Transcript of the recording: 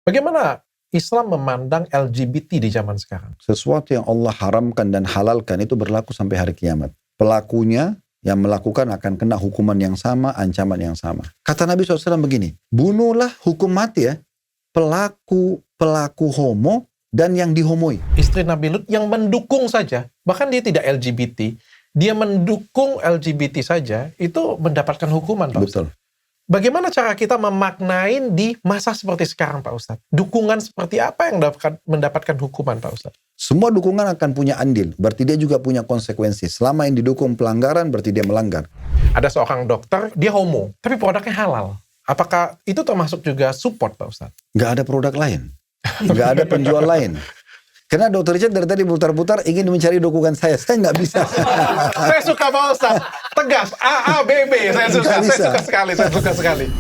Bagaimana Islam memandang LGBT di zaman sekarang? Sesuatu yang Allah haramkan dan halalkan itu berlaku sampai hari kiamat. Pelakunya yang melakukan akan kena hukuman yang sama, ancaman yang sama. Kata Nabi SAW begini, bunuhlah hukum mati ya, pelaku homo dan yang dihomoi. Istri Nabi Lut yang mendukung saja, bahkan dia tidak LGBT, dia mendukung LGBT saja, itu mendapatkan hukuman, Pak Ustadz. Betul. Bagaimana cara kita memaknain di masa seperti sekarang, Pak Ustadz? Dukungan seperti apa yang mendapatkan hukuman, Pak Ustadz? Semua dukungan akan punya andil, berarti dia juga punya konsekuensi. Selama yang didukung pelanggaran, berarti dia melanggar. Ada seorang dokter, dia homo, tapi produknya halal. Apakah itu termasuk juga support, Pak Ustadz? Nggak ada produk lain. Nggak ada penjual lain. Karena Dr. Richard dari tadi putar-putar ingin mencari dukungan saya nggak bisa. Saya suka Pak Ustadz, tegas, A, B, B, saya suka sekali.